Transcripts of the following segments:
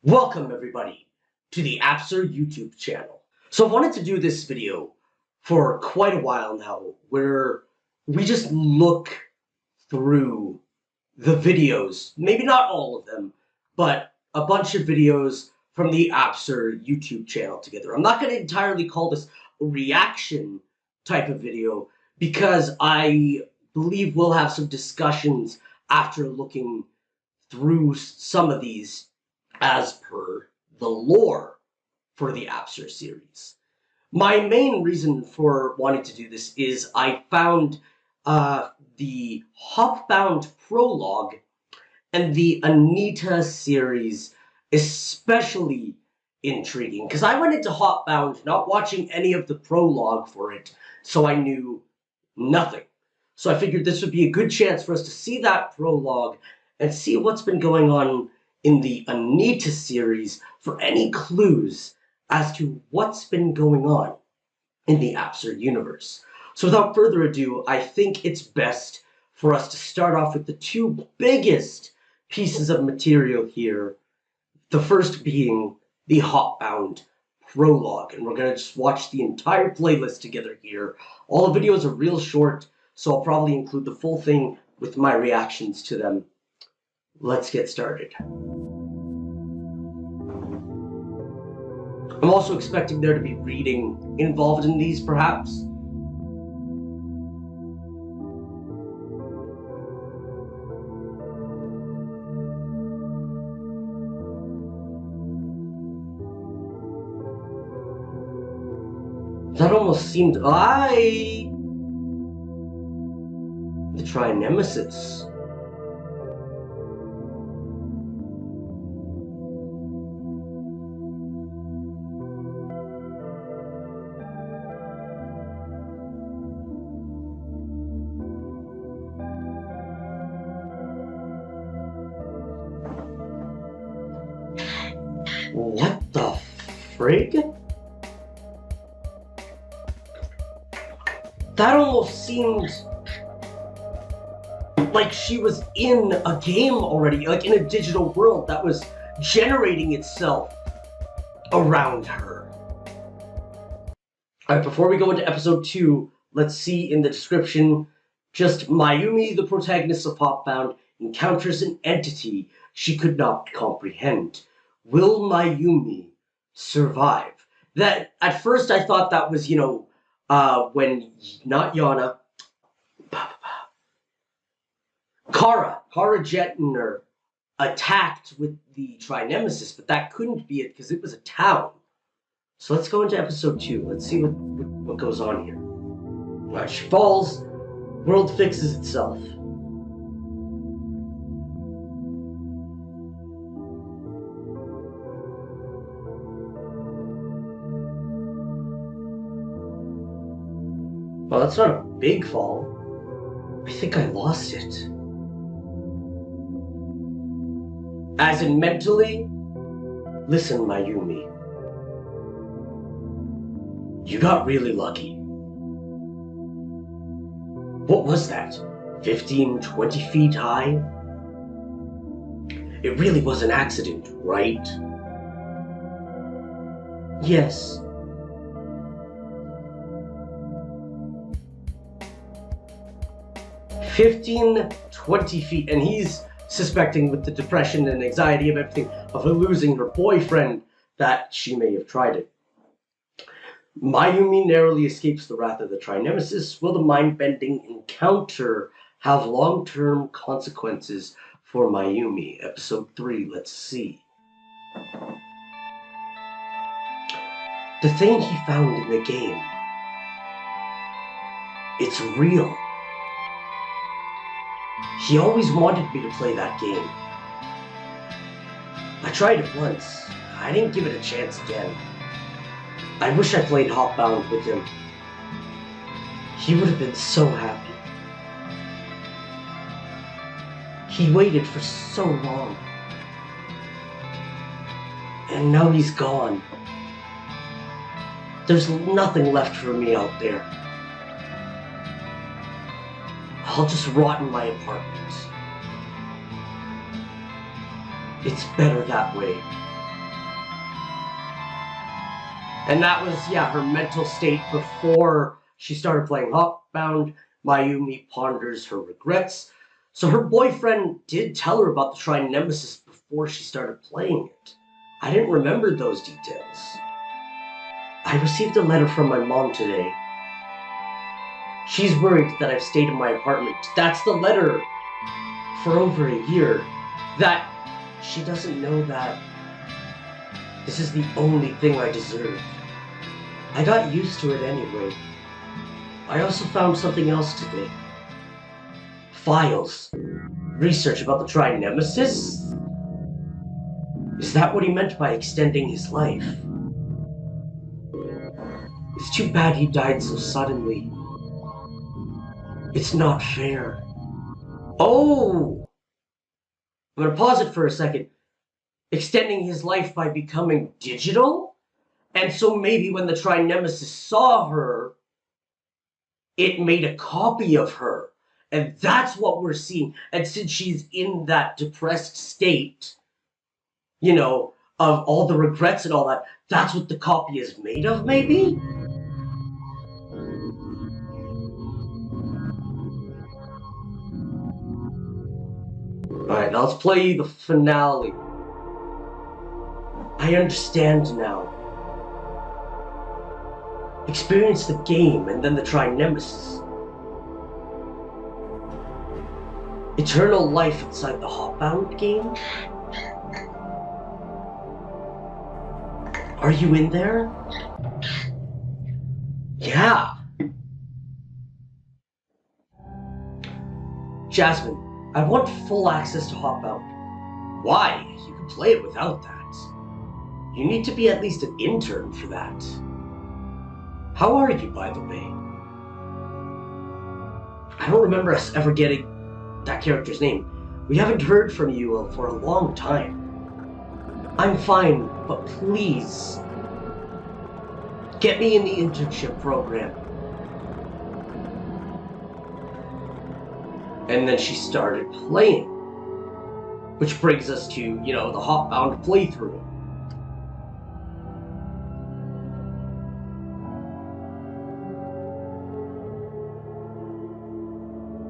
Welcome everybody to the AppSir YouTube channel. So I've wanted to do this video for quite a while now, where we just look through the videos, maybe not all of them, but a bunch of videos from the AppSir YouTube channel together. I'm not going to entirely call this a reaction type of video, because I believe we'll have some discussions after looking through some of these as per the lore for the AppSir series. My main reason for wanting to do this is I found the Hotbound Prologue and the Anita series especially intriguing, because I went into Hotbound not watching any of the prologue for it, so I knew nothing. So I figured this would be a good chance for us to see that prologue and see what's been going on in the Anita series for any clues as to what's been going on in the AppSir universe. So without further ado, I think it's best for us to start off with the two biggest pieces of material here. The first being the Hotbound Prologue, and we're going to just watch the entire playlist together here. All the videos are real short, so I'll probably include the full thing with my reactions to them. Let's get started. I'm also expecting there to be reading involved in these, perhaps. That almost seemed... The Tri-Nemesis. What the frig? That almost seemed like she was in a game already, like in a digital world that was generating itself around her. Alright, before we go into episode 2, let's see in the description, just Mayumi, the protagonist of Hotbound, encounters an entity she could not comprehend. Will Mayumi survive? That, at first I thought that was, when, not Yana, Kara Jettner attacked with the Tri-Nemesis, but that couldn't be it because it was a town. So let's go into episode 2. Let's see what goes on here. Alright, she falls, world fixes itself. Well, that's not a big fall. I think I lost it. As in mentally? Listen, Mayumi. You got really lucky. What was that? 15, 20 feet high? It really was an accident, right? Yes. "15, 20 feet, and he's suspecting, with the depression and anxiety of everything, of her losing her boyfriend, that she may have tried it. Mayumi narrowly escapes the wrath of the Tri-Nemesis. Will the mind-bending encounter have long-term consequences for Mayumi? Episode 3, let's see. The thing he found in the game. It's real. He always wanted me to play that game. I tried it once. I didn't give it a chance again. I wish I played Hotbound with him. He would have been so happy. He waited for so long. And now he's gone. There's nothing left for me out there. I'll just rot in my apartment. It's better that way. And that was, yeah, her mental state before she started playing Hotbound. Mayumi ponders her regrets. So her boyfriend did tell her about the Shrine Nemesis before she started playing it. I didn't remember those details. I received a letter from my mom today. She's worried that I've stayed in my apartment. That's the letter for over a year. That she doesn't know that this is the only thing I deserve. I got used to it anyway. I also found something else today. Files. Research about the Shrine Nemesis? Is that what he meant by extending his life? It's too bad he died so suddenly. It's not fair. Oh! I'm gonna pause it for a second. Extending his life by becoming digital? And so maybe when the Shrine Nemesis saw her, it made a copy of her. And that's what we're seeing. And since she's in that depressed state, you know, of all the regrets and all that, that's what the copy is made of, maybe? Alright, now let's play the finale. I understand now. Experience the game and then the Shrine Nemesis. Eternal life inside the Hotbound game? Are you in there? Yeah. Jasmine, I want full access to Hotbound. Why? You can play it without that. You need to be at least an intern for that. How are you, by the way? I don't remember us ever getting that character's name. We haven't heard from you for a long time. I'm fine, but please, get me in the internship program. And then she started playing. Which brings us to, you know, the Hotbound playthrough.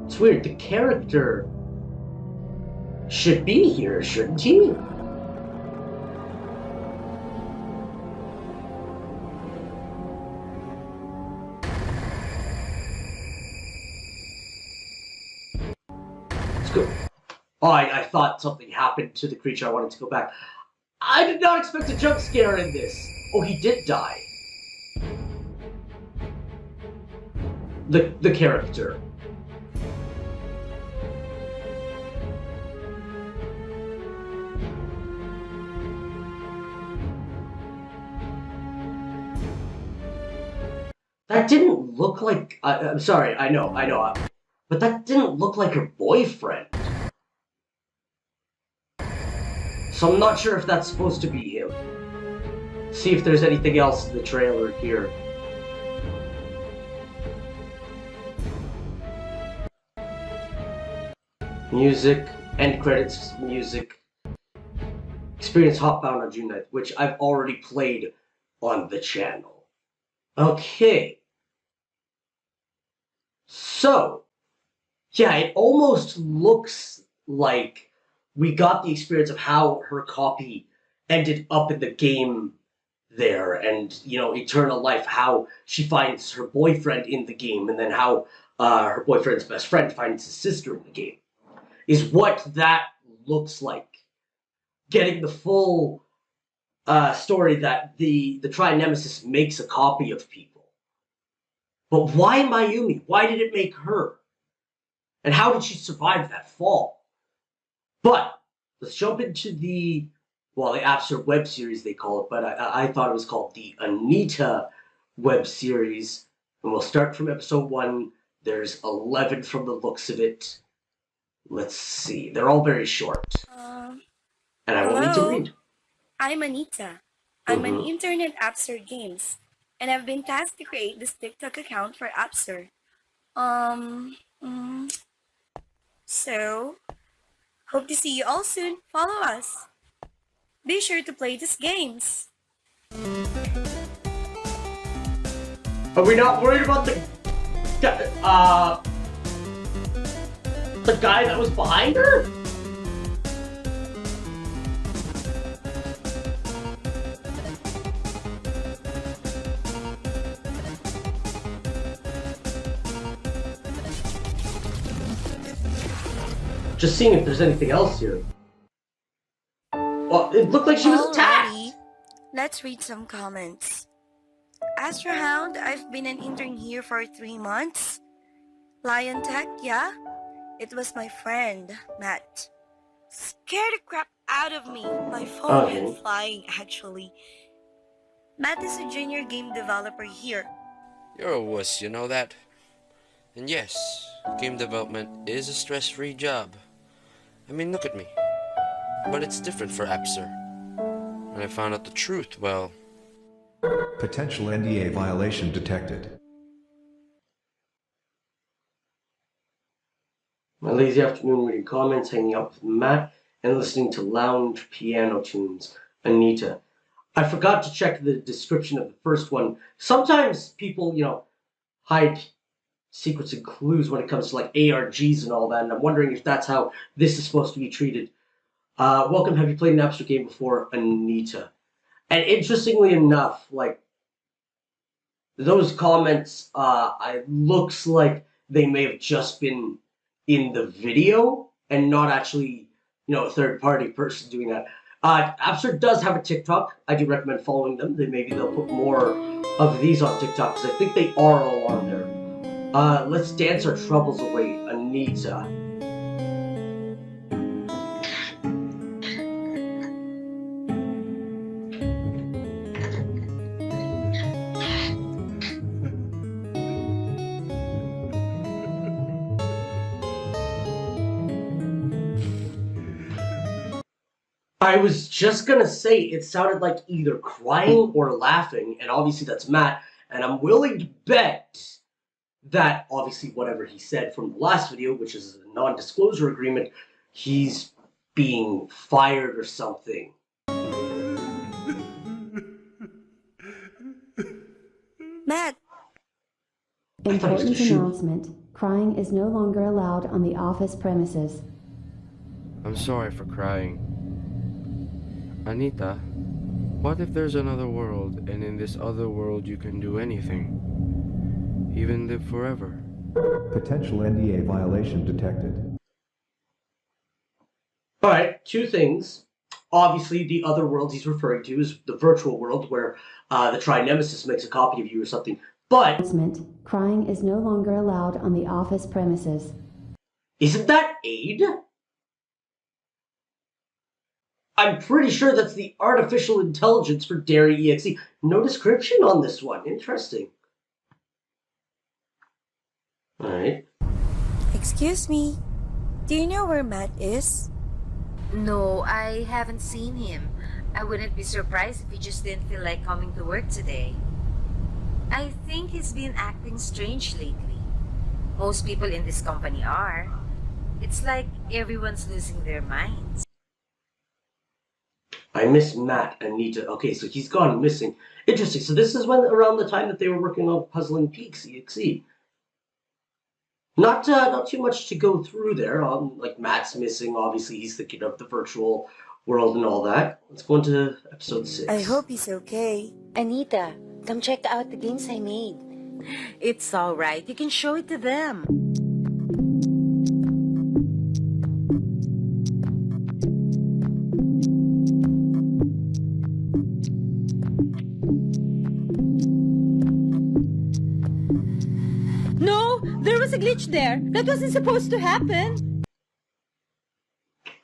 It's weird, the character should be here, shouldn't he? Let's go. Oh, I thought something happened to the creature. I wanted to go back. I did not expect a jump scare in this. Oh, he did die. The character. That didn't look like... I'm sorry, I know. But that didn't look like her boyfriend. So I'm not sure if that's supposed to be him. See if there's anything else in the trailer here. Music, end credits, music. Experience Hotbound on June 9th, which I've already played on the channel. Okay. So, yeah, it almost looks like we got the experience of how her copy ended up in the game there, and, you know, Eternal Life, how she finds her boyfriend in the game, and then how her boyfriend's best friend finds his sister in the game, is what that looks like. Getting the full story that the Shrine Nemesis makes a copy of people. But why Mayumi? Why did it make her? And how did she survive that fall? But let's jump into the AppSir web series, they call it, but I thought it was called the Anita web series. And we'll start from episode 1. There's 11 from the looks of it. Let's see. They're all very short. And I won't need to read. I'm Anita. I'm an intern at AppSir Games, and I've been tasked to create this TikTok account for AppSir. So, hope to see you all soon. Follow us. Be sure to play these games. Are we not worried about the guy that was behind her? Just seeing if there's anything else here. Well, it looked like she was attacked. Alrighty, let's read some comments. Astrohound, I've been an intern here for 3 months. Lion Tech, yeah? It was my friend, Matt. Scared the crap out of me. My phone went flying, actually. Matt is a junior game developer here. You're a wuss, you know that? And yes, game development is a stress-free job. I mean, look at me. But it's different for AppSir. When I found out the truth, well... Potential NDA violation detected. My lazy afternoon reading comments, hanging out with Matt, and listening to lounge piano tunes. Anita. I forgot to check the description of the first one. Sometimes people, hide secrets and clues when it comes to like ARGs and all that, and I'm wondering if that's how this is supposed to be treated. Welcome, have you played an AppSir game before? Anita. And interestingly enough, like, those comments, it looks like they may have just been in the video and not actually, a third-party person doing that. AppSir does have a TikTok. I do recommend following them. Maybe they'll put more of these on TikTok, because I think they are all on there. Let's dance our troubles away, Anita. I was just gonna say, it sounded like either crying or laughing, and obviously that's Matt, and I'm willing to bet that, obviously, whatever he said from the last video, which is a non-disclosure agreement, he's being fired or something. Matt! Important announcement. Crying is no longer allowed on the office premises. I'm sorry for crying. Anita, what if there's another world, and in this other world you can do anything? Even live forever? Potential NDA violation detected. Alright, two things. Obviously, the other world he's referring to is the virtual world, where the Tri-Nemesis makes a copy of you or something. But... Crying is no longer allowed on the office premises. Isn't that aid? I'm pretty sure that's the artificial intelligence for Dere.exe. No description on this one. Interesting. Alright. Excuse me. Do you know where Matt is? No, I haven't seen him. I wouldn't be surprised if he just didn't feel like coming to work today. I think he's been acting strange lately. Most people in this company are. It's like everyone's losing their minds. I miss Matt, Anita. Okay, so he's gone missing. Interesting. So this is around the time that they were working on Puzzling Peaks, EXE. Not too much to go through there. Like, Matt's missing. Obviously, he's thinking of the virtual world and all that. Let's go into episode 6. I hope he's okay. Anita, come check out the games I made. It's alright. You can show it to them. There was a glitch there. That wasn't supposed to happen.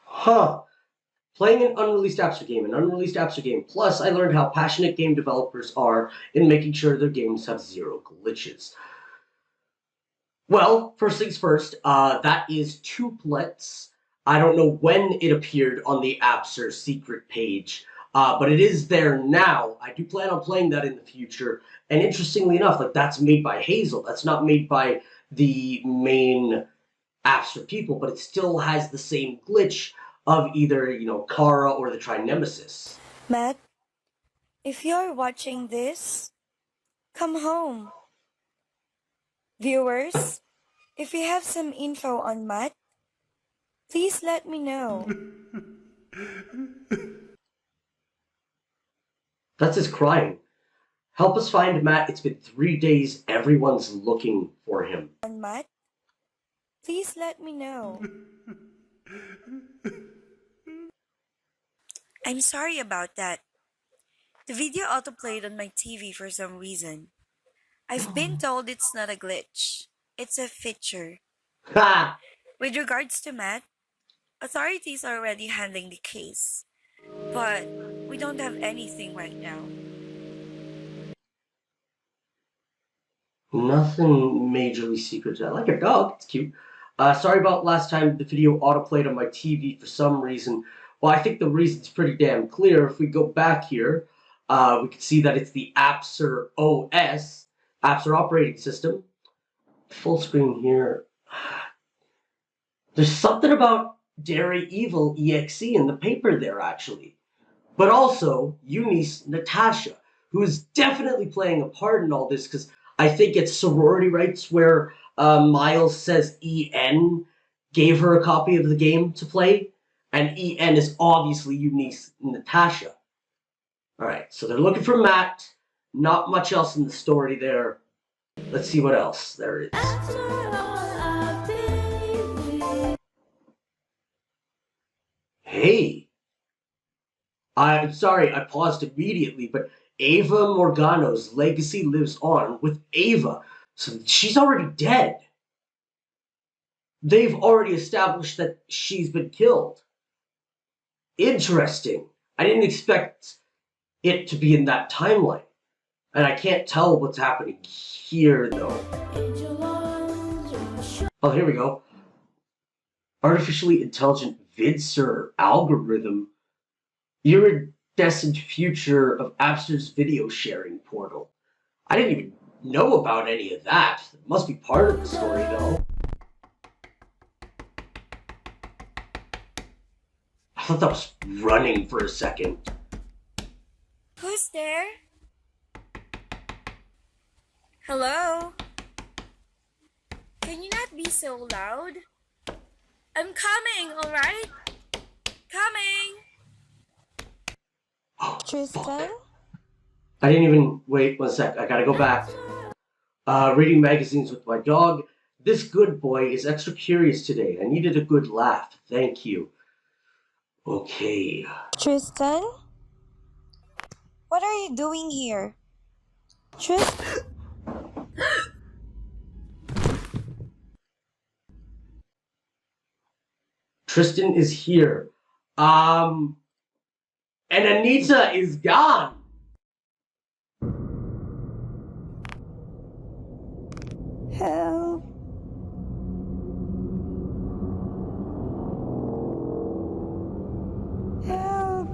Huh. Playing an unreleased AppSir game. An unreleased AppSir game. Plus, I learned how passionate game developers are in making sure their games have 0 glitches. Well, first things first, that is Tuplets. I don't know when it appeared on the AppSir secret page, but it is there now. I do plan on playing that in the future. And interestingly enough, like, that's made by Hazel. That's not made by the main AppSir people, but it still has the same glitch of either, Kara or the Tri-Nemesis. Matt, if you're watching this, come home. Viewers, if you have some info on Matt, please let me know. That's his crying. Help us find Matt. It's been 3 days. Everyone's looking for him. On Matt, please let me know. I'm sorry about that. The video autoplayed on my TV for some reason. I've been told it's not a glitch. It's a feature. Ha! With regards to Matt, authorities are already handling the case. But we don't have anything right now. Nothing majorly secret. I like your dog. It's cute. Sorry about last time the video autoplayed on my TV for some reason. Well, I think the reason's pretty damn clear. If we go back here, we can see that it's the AppSir OS, AppSir operating system. Full screen here. There's something about Evil.exe in the paper there, actually. But also, Eunice Natasha, who is definitely playing a part in all this, because I think it's sorority rights where Miles says EN gave her a copy of the game to play, and EN is obviously Eunice Natasha. Alright, so they're looking for Matt. Not much else in the story there. Let's see what else there is. Hey! I'm sorry, I paused immediately, but Ava Morgano's legacy lives on with Ava, so she's already dead. They've already established that she's been killed. Interesting. I didn't expect it to be in that timeline. And I can't tell what's happening here, though. Oh, here we go. Artificially intelligent VidSir algorithm. Iridescent future of AppSir's video sharing portal. I didn't even know about any of that. It must be part of the story, though. I thought that was running for a second. Who's there? Hello? Can you not be so loud? I'm coming, alright? Coming! Oh, Tristan? fuck. I didn't even... Wait, one sec. I gotta go back. Reading magazines with my dog. This good boy is extra curious today. I needed a good laugh. Thank you. Okay. Tristan? What are you doing here? Tristan? Tristan is here. And Anita is gone. Help. Help.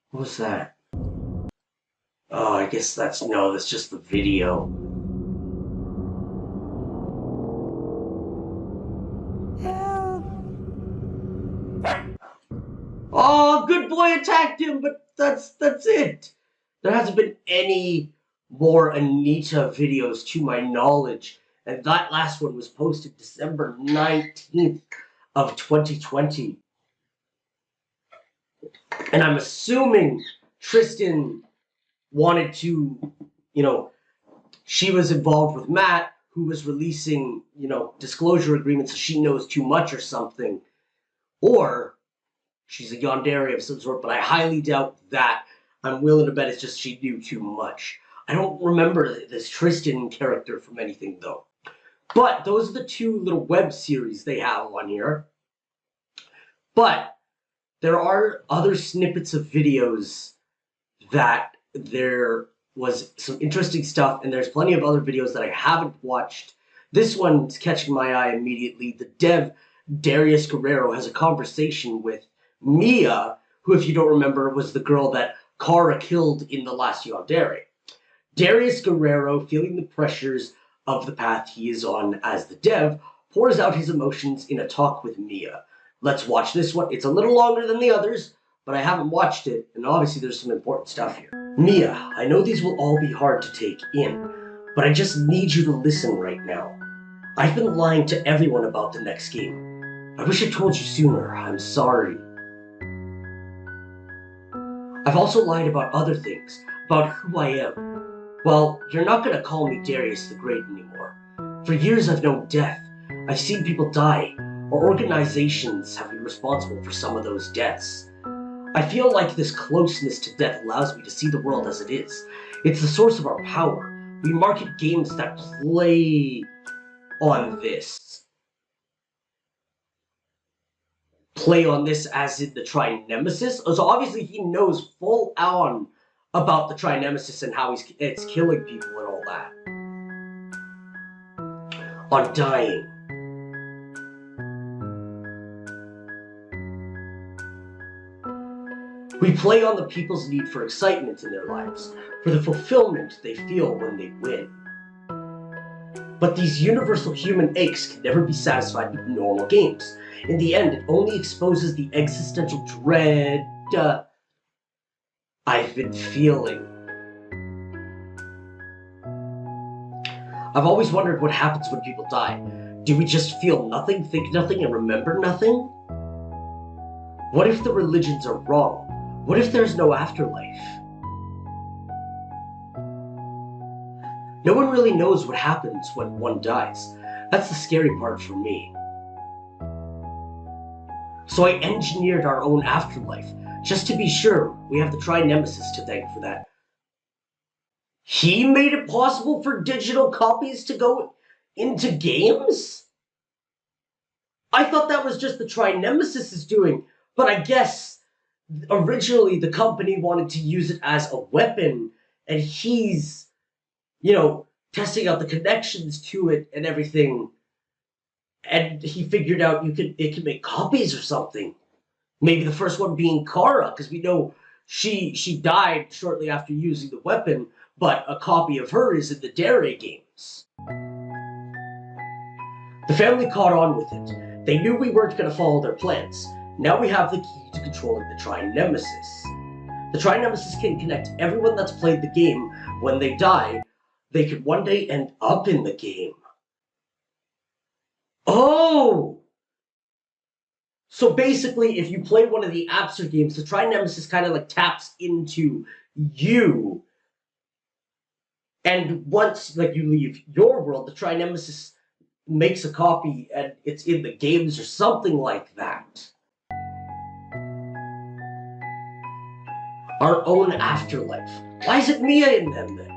What was that? Oh, I guess that's just the video. Help. Oh, good boy attacked him, but that's it. There hasn't been any more Anita videos to my knowledge, and that last one was posted December 19th of 2020. And I'm assuming Tristan wanted to, she was involved with Matt, who was releasing, disclosure agreements so she knows too much or something. Or she's a yandere of some sort, but I highly doubt that. I'm willing to bet it's just she knew too much. I don't remember this Tristan character from anything, though. But those are the two little web series they have on here. But there are other snippets of videos that there was some interesting stuff, and there's plenty of other videos that I haven't watched. This one's catching my eye immediately. The dev, Darius Guerrero, has a conversation with Mia, who, if you don't remember, was the girl that Kara killed in the last yandere. Darius Guerrero, feeling the pressures of the path he is on as the dev, pours out his emotions in a talk with Mia. Let's watch this one. It's a little longer than the others, but I haven't watched it, and obviously there's some important stuff here. Mia, I know these will all be hard to take in, but I just need you to listen right now. I've been lying to everyone about the next game. I wish I told you sooner. I'm sorry. I've also lied about other things, about who I am. Well, you're not gonna call me Darius the Great anymore. For years I've known death. I've seen people die, or organizations have been responsible for some of those deaths. I feel like this closeness to death allows me to see the world as it is. It's the source of our power. We market games that play on this. Play on this as in the Trinemesis? So obviously he knows full on about the Trinemesis and how it's killing people and all that. On dying. We play on the people's need for excitement in their lives, for the fulfillment they feel when they win. But these universal human aches can never be satisfied with normal games. In the end, it only exposes the existential dread I've been feeling. I've always wondered what happens when people die. Do we just feel nothing, think nothing, and remember nothing? What if the religions are wrong? What if there's no afterlife? No one really knows what happens when one dies. That's the scary part for me. So I engineered our own afterlife, just to be sure. We have the Trinemesis to thank for that. He made it possible for digital copies to go into games? I thought that was just the Trinemesis is doing, but I guess originally the company wanted to use it as a weapon, and he's, testing out the connections to it and everything, and he figured out it can make copies or something. Maybe the first one being Kara, because we know she died shortly after using the weapon, but a copy of her is in the Dere games. The family caught on with it. They knew we weren't going to follow their plans. Now we have the key to controlling the Trinemesis. The Trinemesis can connect everyone that's played the game. When they die, they could one day end up in the game. Oh! So basically, if you play one of the AppSir games, the Trinemesis kind of like taps into you. And once you leave your world, the Trinemesis makes a copy and it's in the games or something like that. Our own afterlife. Why is it Mia in them then?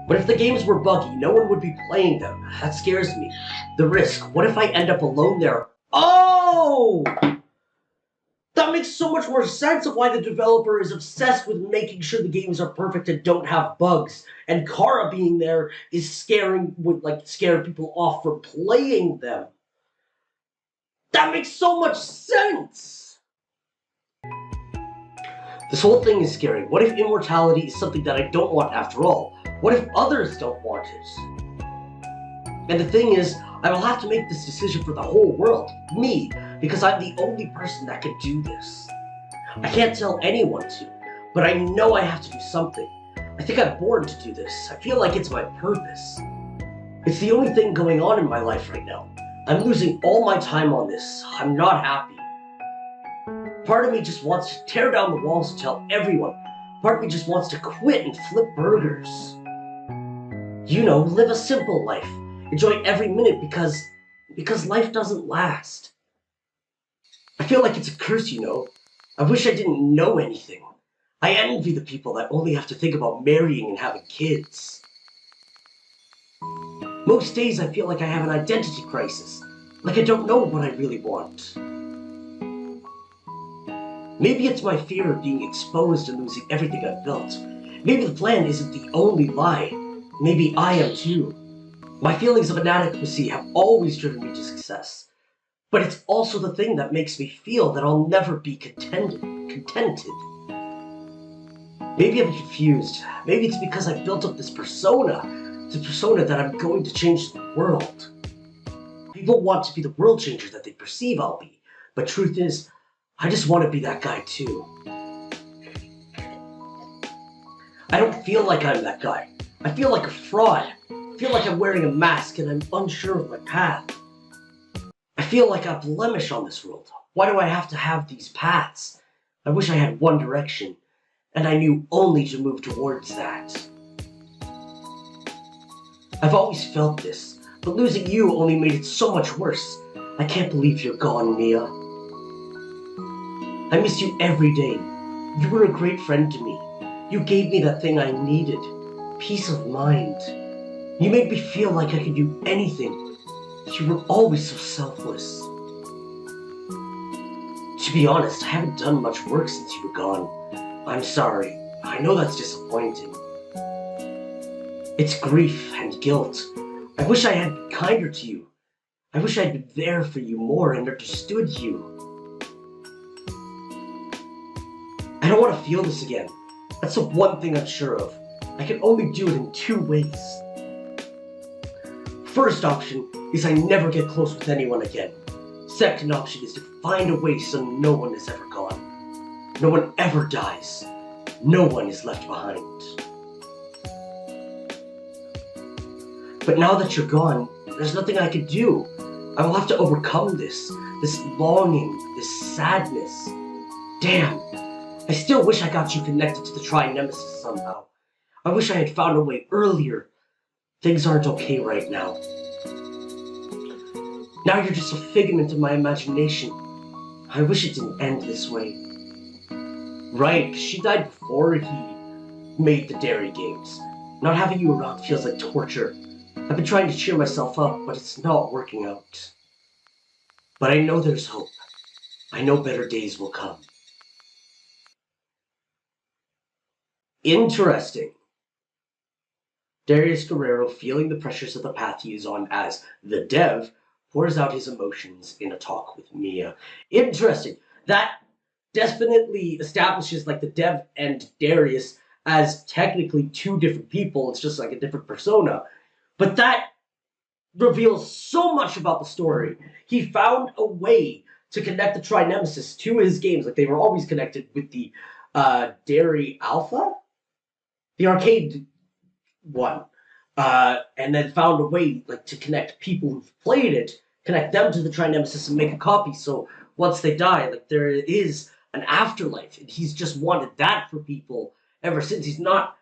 But if the games were buggy, no one would be playing them. That scares me. The risk. What if I end up alone there? Oh! That makes so much more sense of why the developer is obsessed with making sure the games are perfect and don't have bugs. And Kara being there is scare people off from playing them. That makes so much sense! This whole thing is scary. What if immortality is something that I don't want after all? What if others don't want it? And the thing is, I will have to make this decision for the whole world. Me. Because I'm the only person that can do this. I can't tell anyone to, but I know I have to do something. I think I'm born to do this. I feel like it's my purpose. It's the only thing going on in my life right now. I'm losing all my time on this. I'm not happy. Part of me just wants to tear down the walls and tell everyone. Part of me just wants to quit and flip burgers. Live a simple life. Enjoy every minute because life doesn't last. I feel like it's a curse, I wish I didn't know anything. I envy the people that only have to think about marrying and having kids. Most days I feel like I have an identity crisis, like I don't know what I really want. Maybe it's my fear of being exposed and losing everything I've built. Maybe the plan isn't the only lie. Maybe I am too. My feelings of inadequacy have always driven me to success. But it's also the thing that makes me feel that I'll never be contented. Maybe I'm confused. Maybe it's because I've built up this persona. It's a persona that I'm going to change the world. I People want to be the world changer that they perceive I'll be. But truth is, I just want to be that guy too. I don't feel like I'm that guy. I feel like a fraud. I feel like I'm wearing a mask and I'm unsure of my path. I feel like a blemish on this world. Why do I have to have these paths? I wish I had one direction, and I knew only to move towards that. I've always felt this, but losing you only made it so much worse. I can't believe you're gone, Mia. I miss you every day. You were a great friend to me. You gave me that thing I needed. Peace of mind. You made me feel like I could do anything. You were always so selfless. To be honest, I haven't done much work since you were gone. I'm sorry. I know that's disappointing. It's grief and guilt. I wish I had been kinder to you. I wish I'd been there for you more and understood you. I don't want to feel this again. That's the one thing I'm sure of. I can only do it in two ways. First option is I never get close with anyone again. Second option is to find a way so no one is ever gone. No one ever dies. No one is left behind. But now that you're gone, there's nothing I can do. I will have to overcome this longing, this sadness. Damn, I still wish I got you connected to the Tri-Nemesis somehow. I wish I had found a way earlier. Things aren't okay right now. Now you're just a figment of my imagination. I wish it didn't end this way. Right, she died before he made the Dere games. Not having you around feels like torture. I've been trying to cheer myself up, but it's not working out. But I know there's hope. I know better days will come. Interesting. Darius Guerrero, feeling the pressures of the path he is on as the dev, pours out his emotions in a talk with Mia. Interesting. That definitely establishes like the dev and Darius as technically two different people. It's just like a different persona. But that reveals so much about the story. He found a way to connect the Tri-Nemesis to his games. Like they were always connected with the Dere Alpha, the arcade one, and then found a way like to connect people who've played it, connect them to the Tri-Nemesis and make a copy. So once they die, like there is an afterlife, and he's just wanted that for people ever since. He's not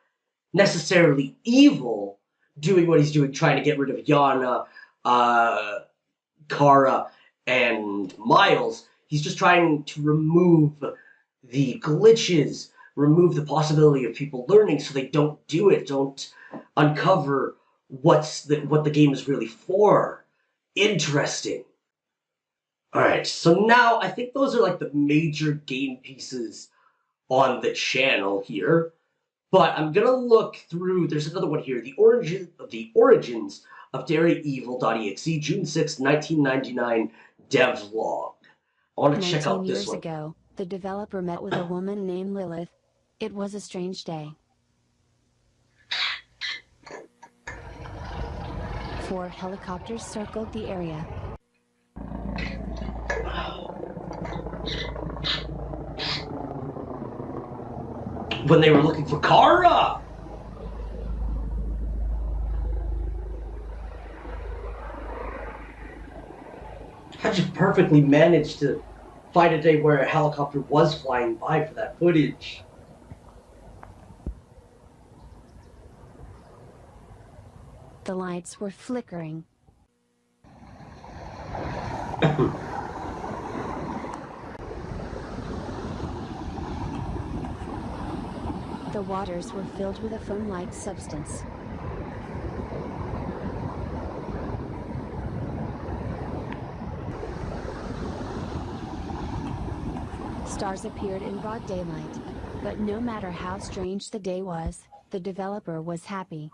necessarily evil doing what he's doing, trying to get rid of Yana, Kara, and Miles. He's just trying to remove the glitches, remove the possibility of people learning so they don't do it, don't uncover what the game is really for. Interesting. Alright, so now I think those are like the major game pieces on the channel here. But I'm gonna look through, there's another one here, the origins of Dere.exe, June 6, 1999 devlog. I want to check out this one. 19 years ago, the developer met with a woman named Lilith. It was a strange day. 4 helicopters circled the area. When they were looking for Kara! How'd you perfectly manage to find a day where a helicopter was flying by for that footage? The lights were flickering. The waters were filled with a foam-like substance. Stars appeared in broad daylight, but no matter how strange the day was, the developer was happy.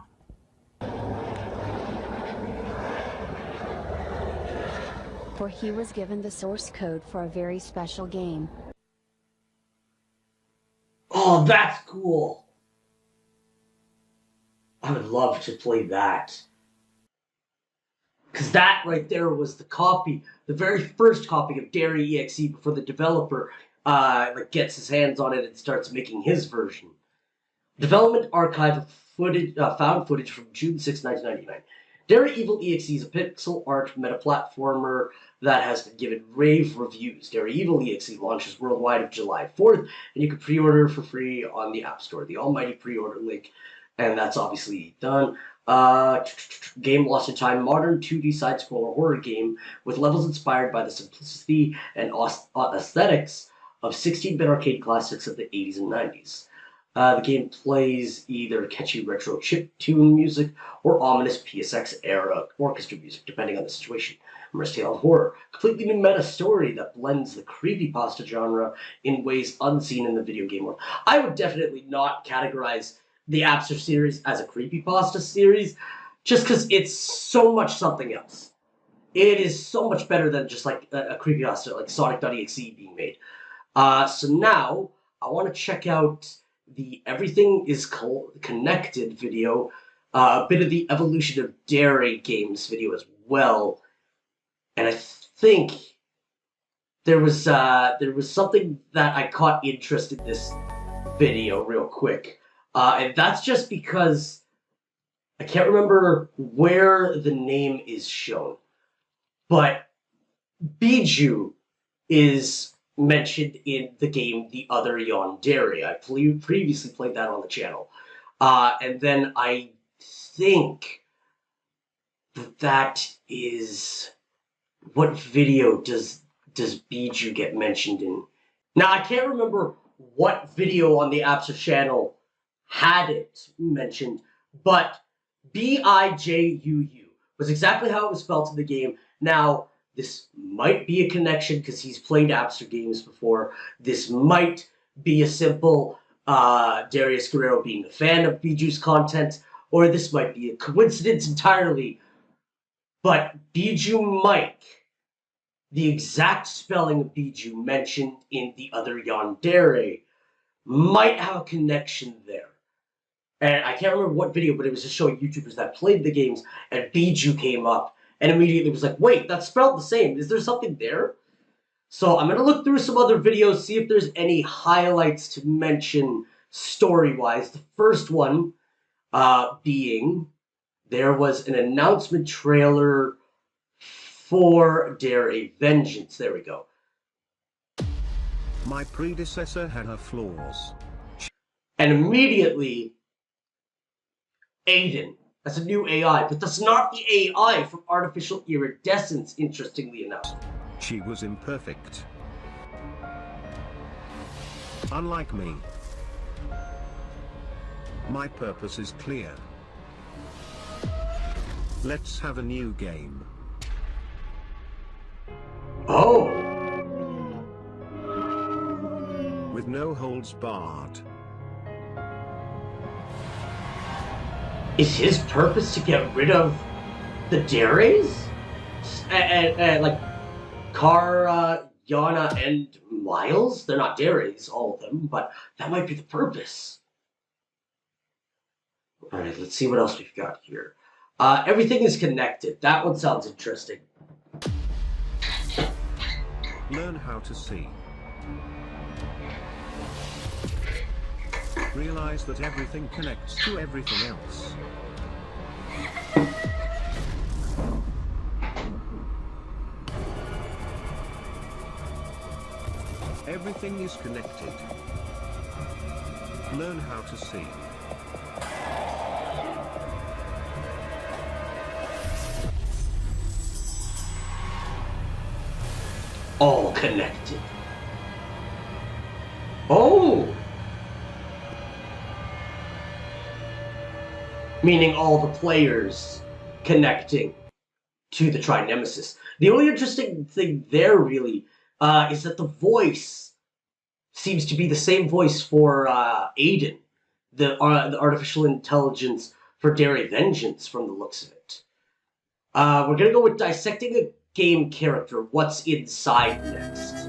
For he was given the source code for a very special game. Oh, that's cool! I would love to play that. Because that right there was the copy, the very first copy of Dere.exe before the developer gets his hands on it and starts making his version. Development archive of footage, found footage from June 6, 1999. Dere Evil.exe is a pixel art meta-platformer that has been given rave reviews. Dere Evil.exe launches worldwide on July 4th, and you can pre-order for free on the App Store. The almighty pre-order link, and that's obviously done. Game Lost in Time, modern 2D side-scroller horror game with levels inspired by the simplicity and aesthetics of 16-bit arcade classics of the 80s and 90s. The game plays either catchy retro chiptune music or ominous PSX-era orchestra music, depending on the situation. Immersive tale of horror, completely new meta story that blends the creepypasta genre in ways unseen in the video game world. I would definitely not categorize the AppSir series as a creepypasta series, just because it's so much something else. It is so much better than just like a creepypasta like Sonic.exe being made. So now I want to check out the Everything is Connected video, a bit of the Evolution of Dere games video as well, and I think there was something that I caught interest in this video real quick, and that's just because I can't remember where the name is shown, but Bijou is mentioned in the game The Other Yandere. I previously played that on the channel. And then I think that is... What video does Bijou get mentioned in? Now, I can't remember what video on the AppSir channel had it mentioned, but B-I-J-U-U was exactly how it was spelled in the game. Now, this might be a connection because he's played AppSir games before. This might be a simple Darius Guerrero being a fan of Bijou's content, or this might be a coincidence entirely. But Bijou Mike, the exact spelling of Bijou mentioned in The Other Yandere, might have a connection there. And I can't remember what video, but it was just showing YouTubers that played the games, and Bijou came up. And immediately was like, wait, that's spelled the same. Is there something there? So I'm going to look through some other videos, see if there's any highlights to mention story-wise. The first one being there was an announcement trailer for Dere Vengeance. There we go. My predecessor had her flaws. And immediately, Aiden. That's a new AI, but that's not the AI from Artificial Iridescence, interestingly enough. She was imperfect. Unlike me. My purpose is clear. Let's have a new game. Oh! With no holds barred. Is his purpose to get rid of the Deres? And like Kara, Yana, and Miles? They're not Deres, all of them, but that might be the purpose. Alright, let's see what else we've got here. Everything is Connected. That one sounds interesting. Learn how to see. Realize that everything connects to everything else. Everything is connected. Learn how to see. All connected. Oh! Meaning all the players connecting to the Tri-Nemesis. The only interesting thing there, really, is that the voice seems to be the same voice for Aiden, the artificial intelligence for Dere Vengeance, from the looks of it. We're going to go with Dissecting a Game Character. What's inside next?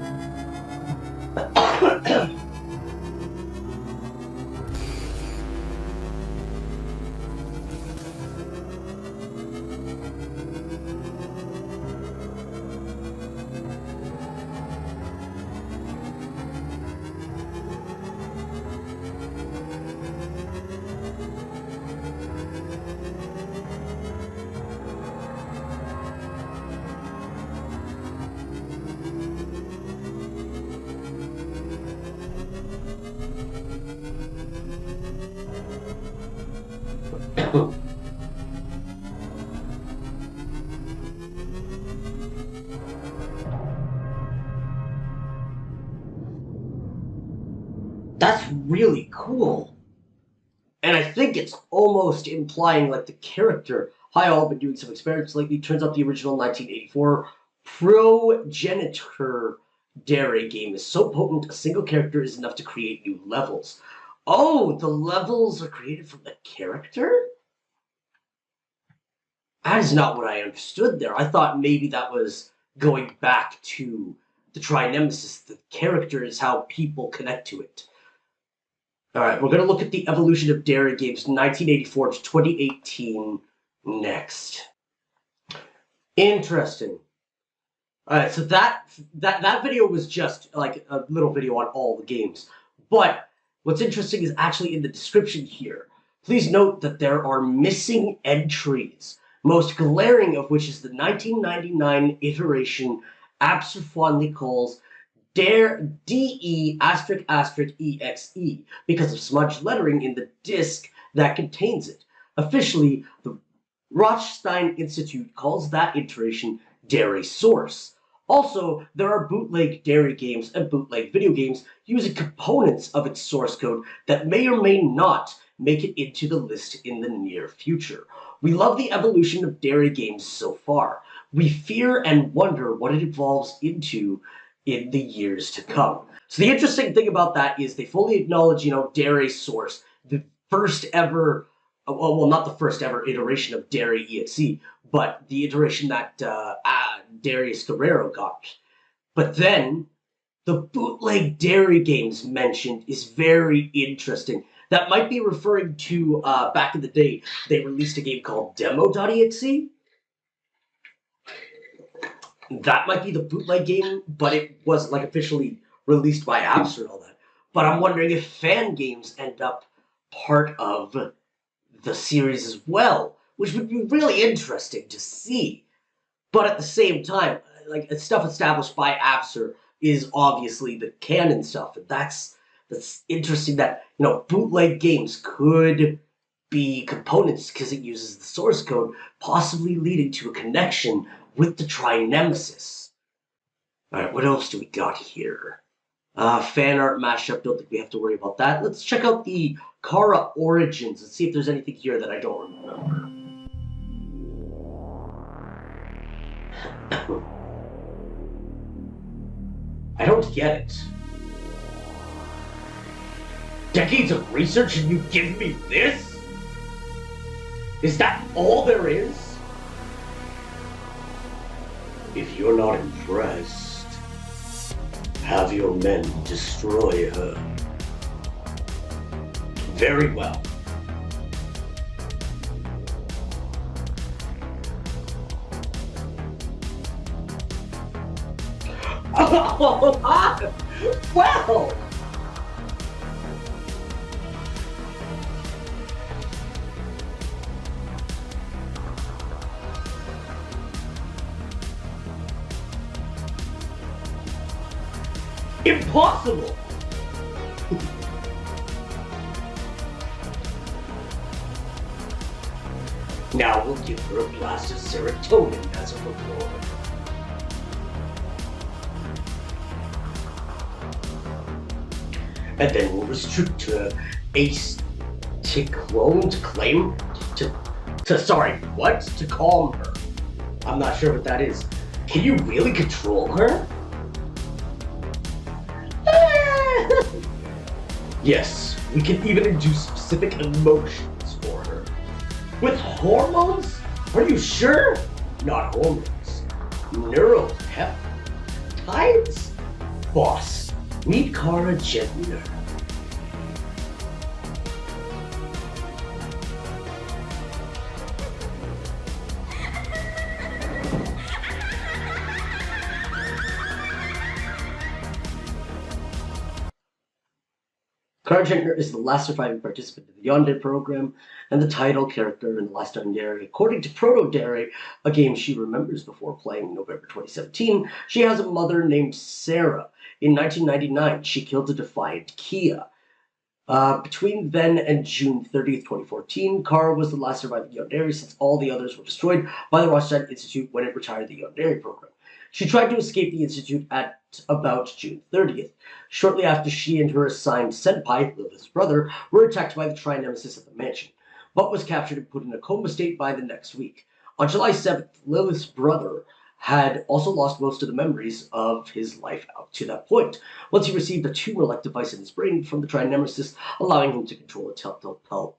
That's really cool. And I think it's almost implying like the character. Hi all, been doing some experiments lately. Turns out the original 1984 progenitor Dere game is so potent a single character is enough to create new levels. Oh, the levels are created from the character? That is not what I understood there. I thought maybe that was going back to the Tri-Nemesis. The character is how people connect to it. Alright, we're going to look at the evolution of Dere games 1984 to 2018 next. Interesting. Alright, so that video was just like a little video on all the games. But what's interesting is actually in the description here. Please note that there are missing entries, most glaring of which is the 1999 iteration AppSir fondly calls Dere.exe because of smudged lettering in the disk that contains it. Officially, the Rothstein Institute calls that iteration Dere source. Also, there are bootleg Dere games and bootleg video games using components of its source code that may or may not make it into the list in the near future. We love the evolution of Dere games so far. We fear and wonder what it evolves into in the years to come. So the interesting thing about that is they fully acknowledge, Dere's source, the first ever, well, not the first ever iteration of Dere.exe, but the iteration that Darius Guerrero got. But then, the bootleg Dere games mentioned is very interesting. That might be referring to, back in the day, they released a game called Demo.exe. That might be the bootleg game, but it was like officially released by AppSir and all that. But I'm wondering if fan games end up part of the series as well, which would be really interesting to see. But at the same time, like stuff established by AppSir is obviously the canon stuff, and that's interesting that bootleg games could be components because it uses the source code, possibly leading to a connection with the Tri-Nemesis. Alright, what else do we got here? Fan art mashup, don't think we have to worry about that. Let's check out the Kara Origins and see if there's anything here that I don't remember. I don't get it. Decades of research and you give me this? Is that all there is? If you're not impressed, have your men destroy her. Very well. Well! Impossible! Now we'll give her a blast of serotonin as a reward. And then we'll restrict her acetylcholine to calm her. I'm not sure what that is. Can you really control her? Yes, we can even induce specific emotions for her. With hormones? Are you sure? Not hormones. Neuropeptides? Boss, meet Kara Gentner. Kara Gentner is the last surviving participant in the Yonde program and the title character in The Last Dying Dere. According to Proto-Dere, a game she remembers before playing in November 2017, she has a mother named Sarah. In 1999, she killed a defiant Kia. Between then and June 30th, 2014, Kara was the last surviving Yandere since all the others were destroyed by the Rothschild Institute when it retired the Yandere program. She tried to escape the Institute at about June 30th. Shortly after, she and her assigned senpai, Lilith's brother, were attacked by the Tri-Nemesis at the mansion, but was captured and put in a coma state by the next week. On July 7th, Lilith's brother had also lost most of the memories of his life up to that point, once he received a tumor-like device in his brain from the Tri-Nemesis, allowing him to control it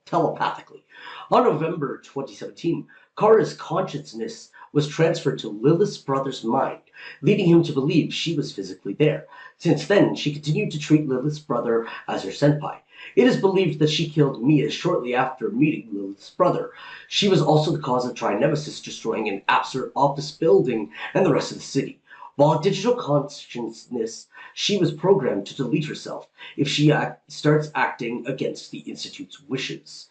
telepathically. On November 2017, Kara's consciousness was transferred to Lilith's brother's mind, leading him to believe she was physically there. Since then, she continued to treat Lilith's brother as her senpai. It is believed that she killed Mia shortly after meeting Lilith's brother. She was also the cause of Tri-Nemesis destroying an AppSir office building and the rest of the city. While a digital consciousness, she was programmed to delete herself if she starts acting against the Institute's wishes.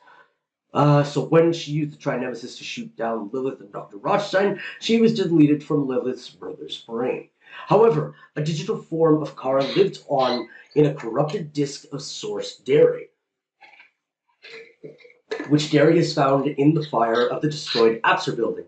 So when she used the Tri-Nemesis to shoot down Lilith and Dr. Rothstein, she was deleted from Lilith's brother's brain. However, a digital form of Kara lived on in a corrupted disk of source Dere, which Dere is found in the fire of the destroyed AppSir building.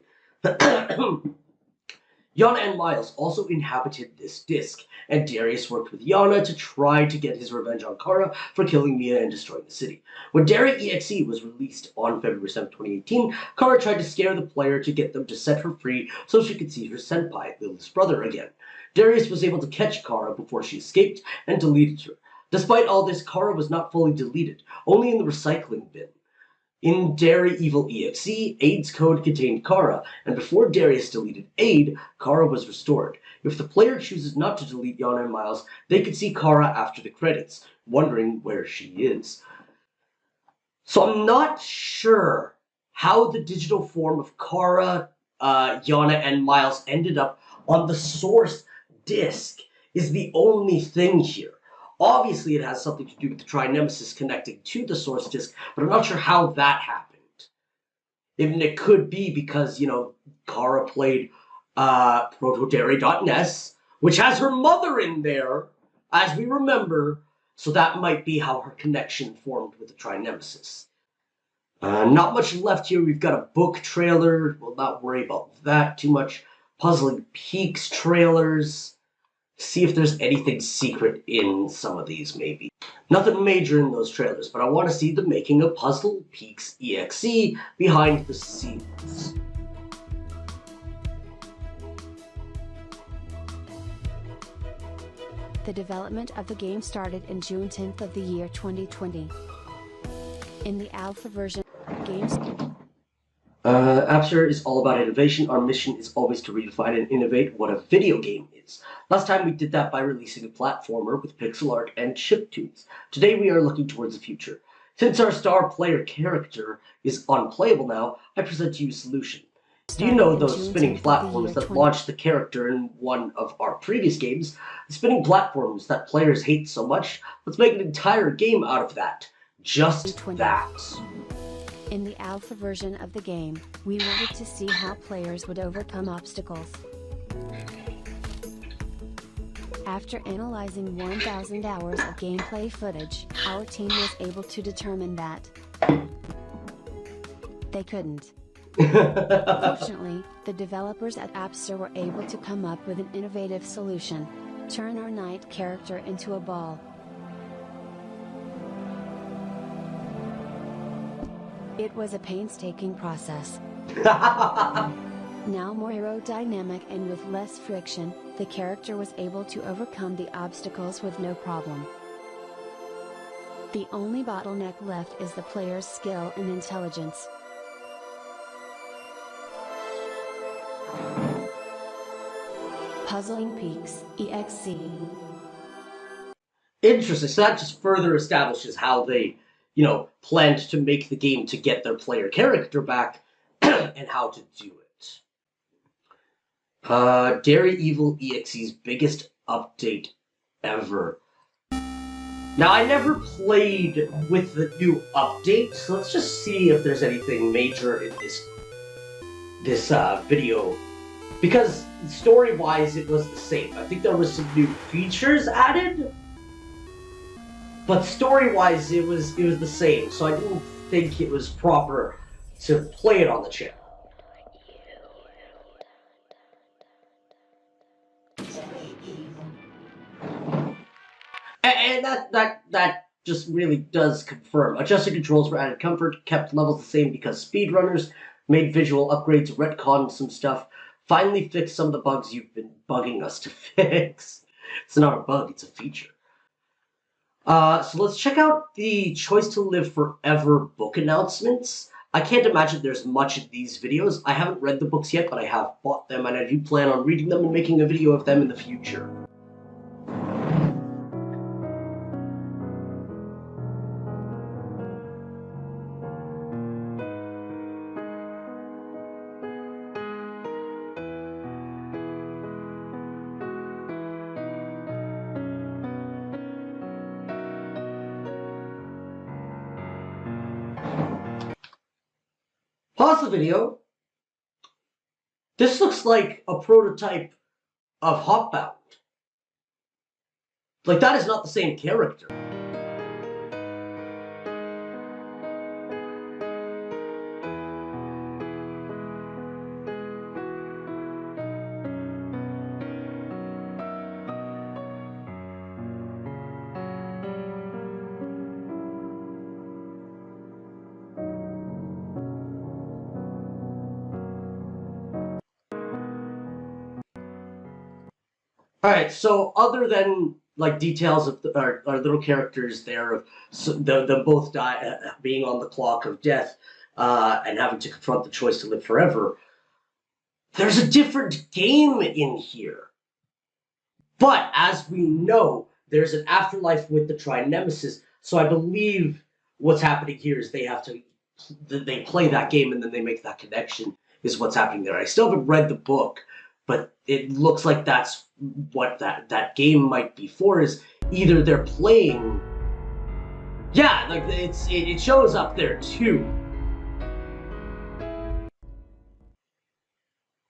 Yana and Miles also inhabited this disk, and Darius worked with Yana to try to get his revenge on Kara for killing Mia and destroying the city. When Dere.exe was released on February 7, 2018, Kara tried to scare the player to get them to set her free so she could see her senpai, Lilith's brother, again. Darius was able to catch Kara before she escaped and deleted her. Despite all this, Kara was not fully deleted, only in the recycling bin. In Dere.exe, Aid's code contained Kara, and before Darius deleted Aid, Kara was restored. If the player chooses not to delete Yana and Miles, they could see Kara after the credits, wondering where she is. So I'm not sure how the digital form of Kara, Yana, and Miles ended up on the source disk is the only thing here. Obviously, it has something to do with the Tri-Nemesis connecting to the source disk, but I'm not sure how that happened. Even it could be because, Kara played Proto-Dere.exe, which has her mother in there, as we remember, so that might be how her connection formed with the Tri-Nemesis. Not much left here. We've got a book trailer. We'll not worry about that too much. Puzzling Peaks trailers. See if there's anything secret in some of these, maybe. Nothing major in those trailers, but I want to see the making of Puzzle Peaks EXE behind the scenes. The development of the game started in June 10th of the year 2020. In the alpha version, games... AppSir is all about innovation. Our mission is always to redefine and innovate what a video game is. Last time we did that by releasing a platformer with pixel art and chiptunes. Today we are looking towards the future. Since our star player character is unplayable now, I present to you a solution. Do you know those spinning platforms that launched the character in one of our previous games? The spinning platforms that players hate so much? Let's make an entire game out of that. Just that. In the alpha version of the game, we wanted to see how players would overcome obstacles. After analyzing 1,000 hours of gameplay footage, our team was able to determine that they couldn't. Fortunately, the developers at AppSir were able to come up with an innovative solution: turn our knight character into a ball. It was a painstaking process. Now more aerodynamic and with less friction, the character was able to overcome the obstacles with no problem. The only bottleneck left is the player's skill and intelligence. Puzzling Peaks, EXE. Interesting. So that just further establishes how they, planned to make the game to get their player character back and how to do it. Dere.exe's biggest update ever. Now, I never played with the new update, so let's just see if there's anything major in this video. Because story-wise, it was the same. I think there was some new features added. but story-wise, it was the same. So I didn't think it was proper to play it on the channel. And that just really does confirm. Adjusted controls for added comfort, kept levels the same because speedrunners, made visual upgrades, retconned some stuff, finally fixed some of the bugs you've been bugging us to fix. It's not a bug, it's a feature. So let's check out the Choice to Live Forever book announcements. I can't imagine there's much in these videos. I haven't read the books yet, but I have bought them, and I do plan on reading them and making a video of them in the future. Pause the video. This looks like a prototype of Hotbound. Like, that is not the same character. Alright, so other than like details of our little characters there of them both being on the clock of death and having to confront the choice to live forever, there's a different game in here. But as we know, there's an afterlife with the Tri-Nemesis, so I believe what's happening here is they play that game and then they make that connection is what's happening there. I still haven't read the book, but it looks like that's what that game might be for, is either they're playing... Yeah, like it shows up there too.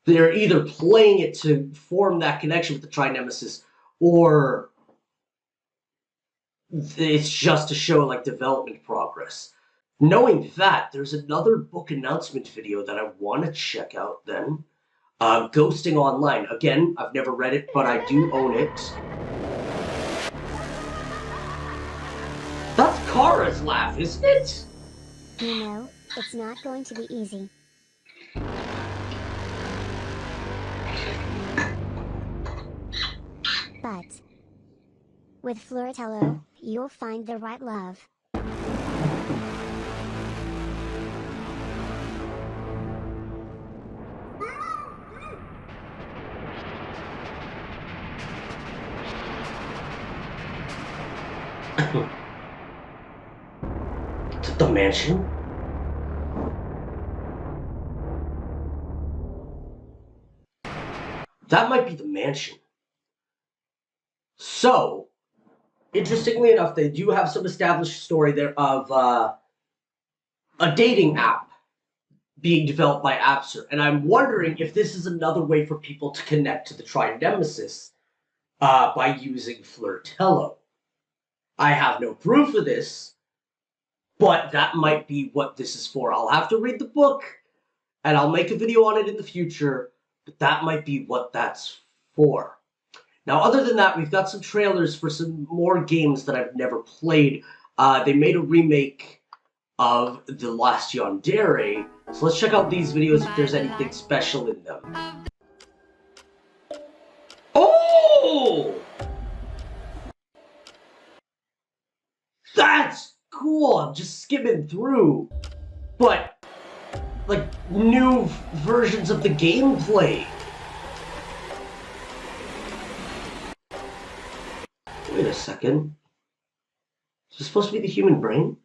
They're either playing it to form that connection with the Tri-Nemesis, or it's just to show like development progress. Knowing that, there's another book announcement video that I want to check out then. Ghosting Online. Again, I've never read it, but I do own it. That's Kara's laugh, isn't it? You know, it's not going to be easy. But with Floritello, you'll find the right love. Is it the mansion? That might be the mansion. So, interestingly enough, they do have some established story there of a dating app being developed by AppSir. And I'm wondering if this is another way for people to connect to the Tri-Nemesis by using Floritello. I have no proof of this, but that might be what this is for. I'll have to read the book, and I'll make a video on it in the future, but that might be what that's for. Now, other than that, we've got some trailers for some more games that I've never played. They made a remake of The Last Yandere, so let's check out these videos if there's anything special in them. Oh! That's cool! I'm just skimming through. But, like, new versions of the gameplay. Wait a second. Is this supposed to be the human brain?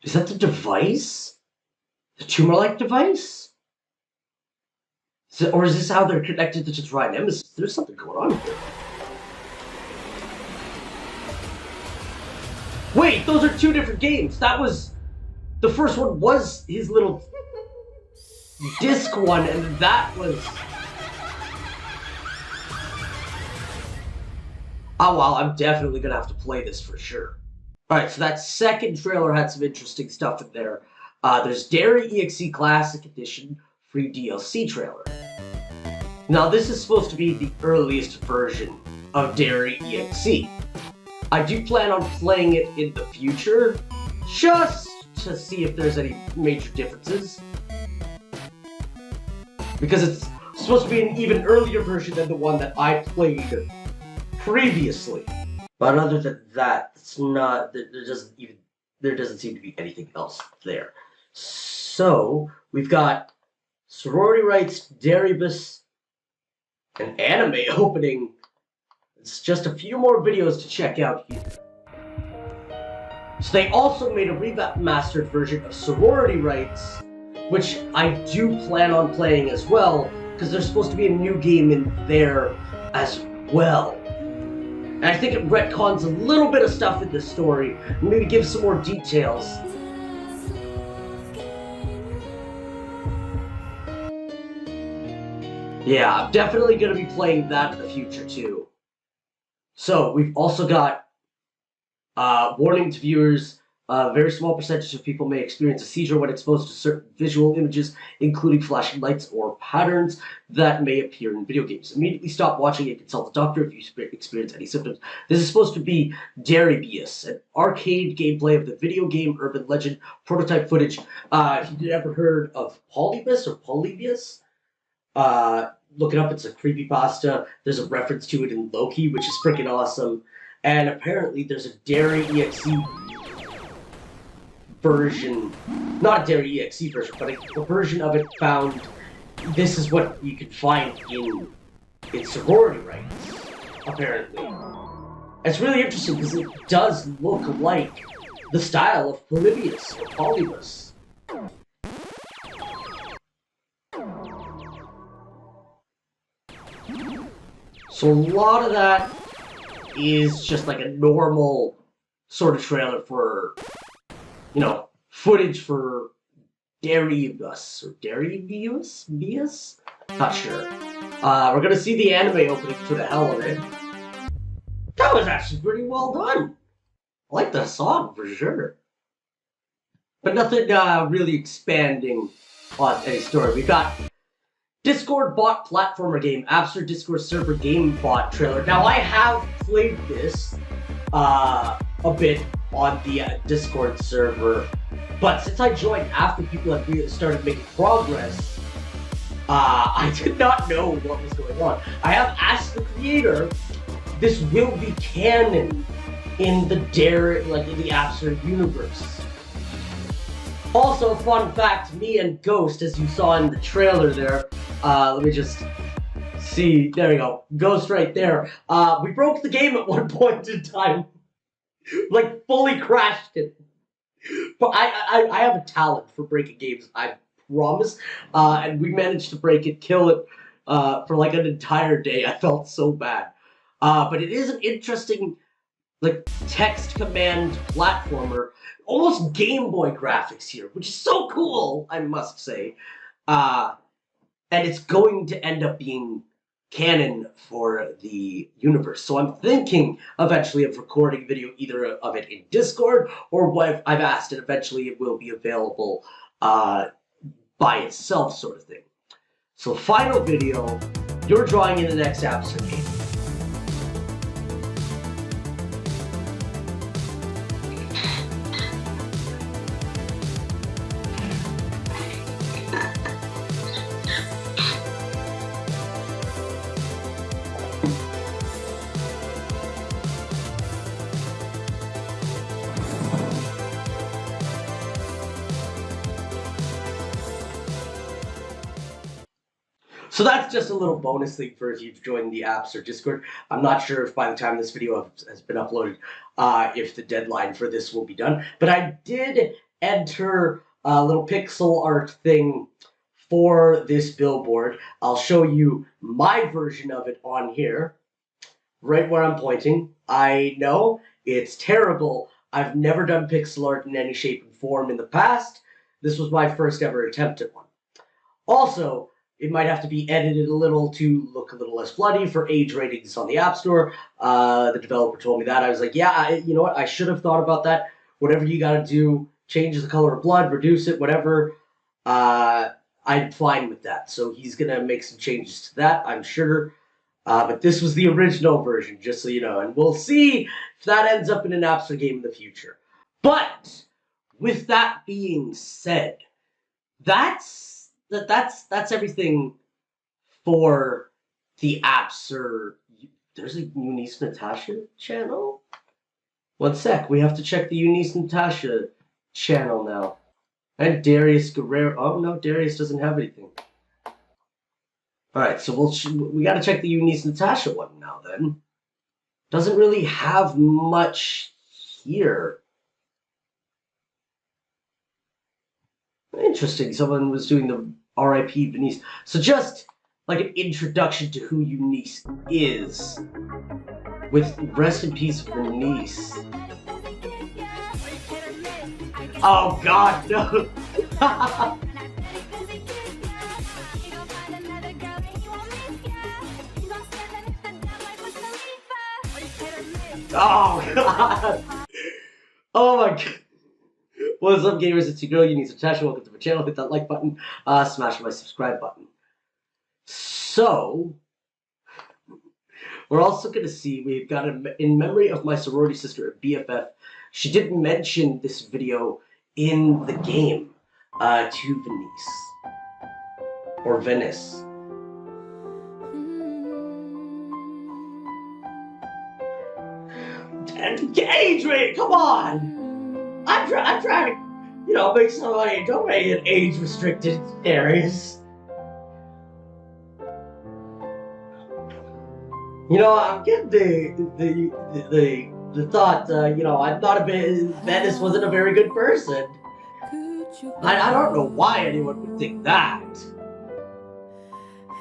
Is that the device? The tumor-like device? Or is this how they're connected to the Tri-Nemesis? There's something going on here. Wait, those are two different games. That was... The first one was his little disc one, and that was... Oh wow, I'm definitely gonna have to play this for sure. Alright, so that second trailer had some interesting stuff in there. There's Dere.exe Classic Edition free DLC trailer. Now this is supposed to be the earliest version of Dere.exe. I do plan on playing it in the future, just to see if there's any major differences. Because it's supposed to be an even earlier version than the one that I played previously. But other than that, it's not, there doesn't seem to be anything else there. So, we've got Sorority Rights, Dere.exe, an anime opening. It's just a few more videos to check out here. So they also made a remastered version of Sorority Rights, which I do plan on playing as well, because there's supposed to be a new game in there as well. And I think it retcons a little bit of stuff in the story, maybe gives some more details. Yeah, I'm definitely going to be playing that in the future too. So, we've also got warning to viewers, a very small percentage of people may experience a seizure when exposed to certain visual images, including flashing lights or patterns that may appear in video games. Immediately stop watching and consult a doctor if you experience any symptoms. This is supposed to be Dere.exe, an arcade gameplay of the video game Urban Legend prototype footage. If you've ever heard of Polybius or Polybius, look it up, it's a creepypasta. There's a reference to it in Loki, which is freaking awesome. And apparently there's a Dere.exe version, not a Dere.exe version, but a version of it found. This is what you can find in Sorority Rights, apparently. It's really interesting because it does look like the style of Polybius or Polybus. So a lot of that is just like a normal sort of trailer for, you know, footage for Dere.exe or Dere.exe? Not sure. We're gonna see the anime opening for the hell of it. That was actually pretty well done. I like the song for sure. But nothing really expanding on any story. We got Discord bot platformer game, AppSir Discord server game bot trailer. Now I have played this a bit on the Discord server, but since I joined after people had really started making progress, I did not know what was going on. I have asked the creator, this will be canon in the in the AppSir universe. Also, fun fact, me and Ghost, as you saw in the trailer there, let me just see, there we go, Ghost right there. We broke the game at one point in time. Like, fully crashed it. But I have a talent for breaking games, I promise. And we managed to break it, kill it, for like an entire day. I felt so bad. But it is an interesting, like, text command platformer. Almost Game Boy graphics here, which is so cool, I must say. And it's going to end up being canon for the universe. So I'm thinking eventually of recording video either of it in Discord, or what I've asked, and eventually it will be available by itself, sort of thing. So final video, you're drawing in the next AppSir game. So that's just a little bonus thing for if you've joined the AppSir Discord. I'm not sure if by the time this video has been uploaded, if the deadline for this will be done. But I did enter a little pixel art thing for this billboard. I'll show you my version of it on here, right where I'm pointing. I know, it's terrible. I've never done pixel art in any shape and form in the past. This was my first ever attempt at one. Also, it might have to be edited a little to look a little less bloody for age ratings on the App Store. The developer told me that. I was like, yeah, you know what? I should have thought about that. Whatever you got to do, change the color of blood, reduce it, whatever. I'm fine with that. So he's going to make some changes to that, I'm sure. But this was the original version, just so you know. And we'll see if that ends up in an AppSir game in the future. But with that being said, that's everything for the AppSir. There's a Eunice Natasha channel? One sec, we have to check the Eunice Natasha channel now. And Darius Guerrero. Oh no, Darius doesn't have anything. Alright, so we gotta check the Eunice Natasha one now then. Doesn't really have much here. Interesting, someone was doing the R.I.P. Venice. So just like an introduction to who Eunice is. With rest in peace, Venice. Oh god, no! Oh god! Oh my god! What's up, gamers? It's your girl, Eunice Natasha. Welcome to my channel. Hit that like button, smash my subscribe button. So, we're also going to see, we've got in memory of my sorority sister at BFF. She did mention this video in the game to Venice. Or Venice. And age rate, come on! I'm trying to, you know, make some money. Don't make it age-restricted areas. You know, I'm getting the thought, you know, I thought Venice wasn't a very good person. I don't know why anyone would think that.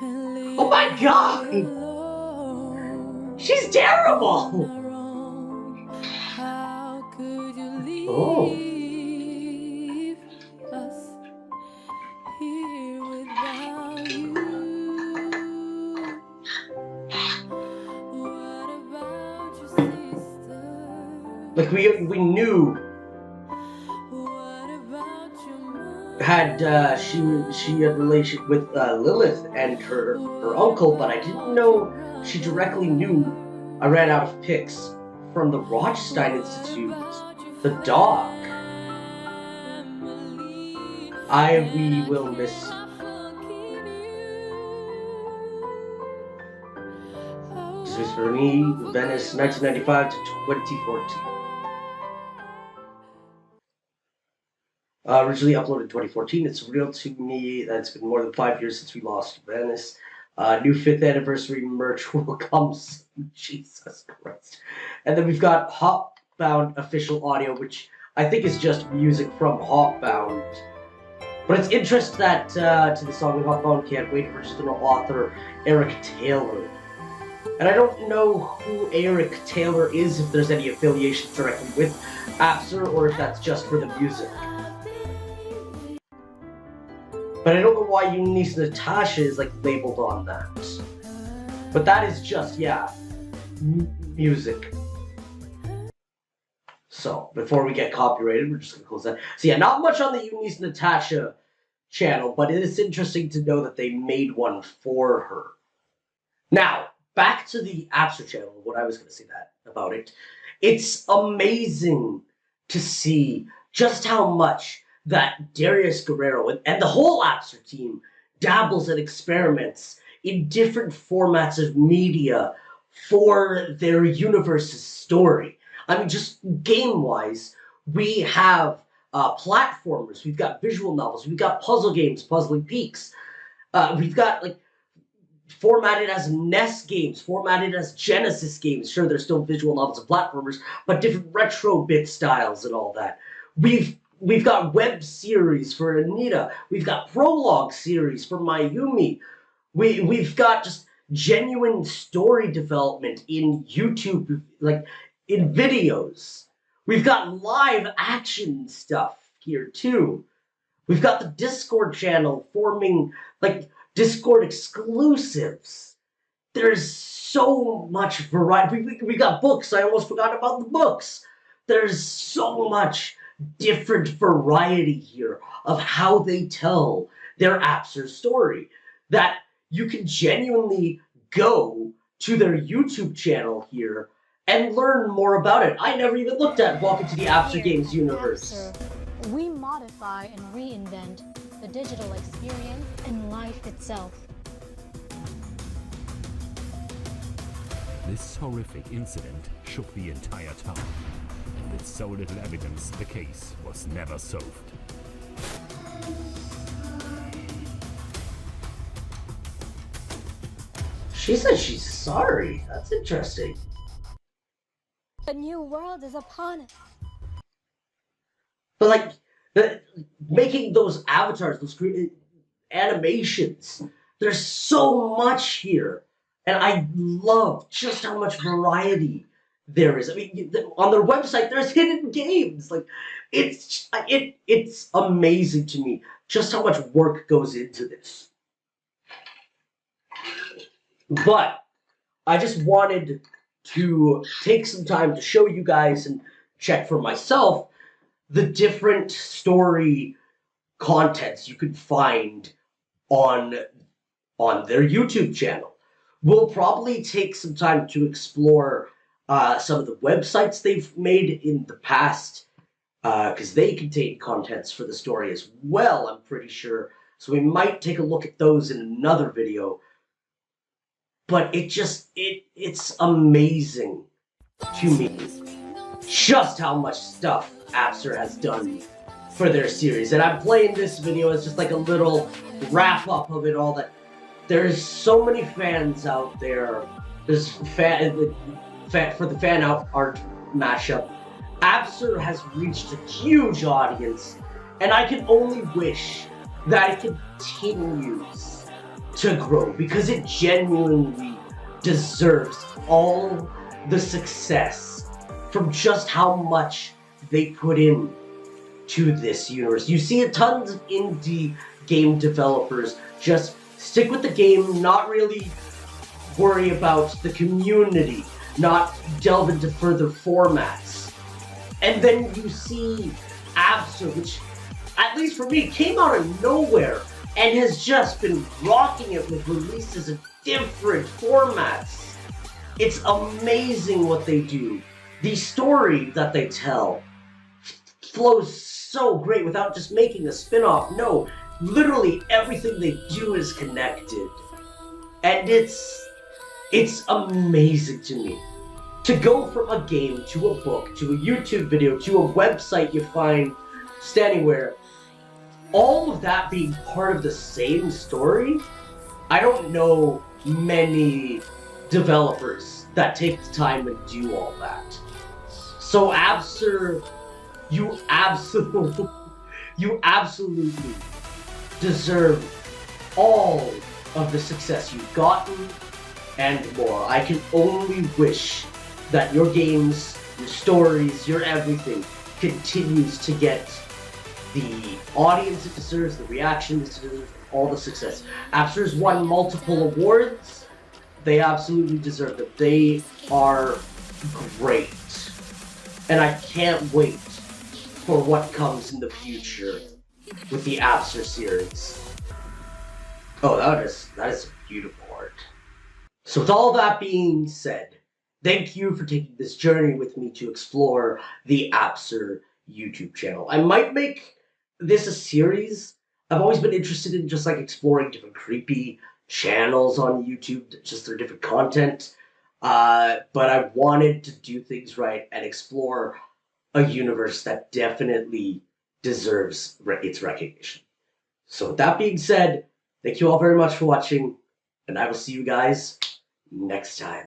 Oh my god! She's terrible! Oh. Like we knew had she had relation with Lilith and her uncle, but I didn't know she directly knew. I ran out of pics from the Rothstein Institute, the dog. We will miss. This was for me, Venice, 1995 to 2014. Originally uploaded in 2014. It's real to me that it's been more than 5 years since we lost Venice. New 5th anniversary merch will come soon. Jesus Christ. And then we've got Hotbound official audio, which I think is just music from Hotbound. But it's interesting that to the song with Hotbound, Can't Wait, original author Eric Taylor. And I don't know who Eric Taylor is, if there's any affiliation directly with AppSir, or if that's just for the music. But I don't know why Eunice Natasha is like labeled on that. But that is just, yeah, music. So, before we get copyrighted, we're just going to close that. So yeah, not much on the Eunice Natasha channel, but it is interesting to know that they made one for her. Now, back to the AppSir channel, what I was going to say about it. It's amazing to see just how much that Darius Guerrero and the whole AppSir team dabbles and experiments in different formats of media for their universe's story. I mean, just game-wise, we have platformers, we've got visual novels, we've got puzzle games, Puzzling Peaks, we've got, like, formatted as NES games, formatted as Genesis games. Sure, they're still visual novels and platformers, but different retro bit styles and all that. We've got web series for Anita. We've got prologue series for Mayumi. We've got just genuine story development in YouTube, like in videos. We've got live action stuff here too. We've got the Discord channel forming, like, Discord exclusives. There's so much variety. We got books. I almost forgot about the books. There's so much different variety here of how they tell their AppSir story that you can genuinely go to their YouTube channel here and learn more about it. I never even looked at Welcome to the AppSir Games universe. AppSir, we modify and reinvent the digital experience and life itself. This horrific incident shook the entire town, and with so little evidence, the case was never solved. She said she's sorry. That's interesting. A new world is upon us. But like, making those avatars, those animations, there's so much here. And I love just how much variety there is. I mean, on their website, there's hidden games. Like, it's amazing to me just how much work goes into this. But I just wanted to take some time to show you guys and check for myself the different story contents you can find on their YouTube channel. We'll probably take some time to explore some of the websites they've made in the past, because they contain contents for the story as well, I'm pretty sure. So we might take a look at those in another video. But it's amazing to me just how much stuff AppSir has done for their series. And I'm playing this video as just like a little wrap-up of it all. That there's so many fans out there. There's for the fan art mashup. AppSir has reached a huge audience, and I can only wish that it continues to grow, because it genuinely deserves all the success from just how much they put in to this universe. You see tons of indie game developers just stick with the game, not really worry about the community, not delve into further formats. And then you see AppSir, which, at least for me, came out of nowhere and has just been rocking it with releases of different formats. It's amazing what they do. The story that they tell flows so great without just making a spin-off. No, literally everything they do is connected. And it's amazing to me. To go from a game, to a book, to a YouTube video, to a website you find just anywhere, all of that being part of the same story, I don't know many developers that take the time and do all that. So AppSir, you absolutely deserve all of the success you've gotten and more. I can only wish that your games, your stories, your everything continues to get the audience it deserves, the reaction it deserves, all the success. AppSir's won multiple awards. They absolutely deserve it. They are great. And I can't wait for what comes in the future with the AppSir series. Oh, that is beautiful art. So with all that being said, thank you for taking this journey with me to explore the AppSir YouTube channel. I might make this a series. I've always been interested in just like exploring different creepy channels on YouTube, just their different content. But I wanted to do things right and explore a universe that definitely deserves its recognition. So with that being said, thank you all very much for watching, and I will see you guys next time.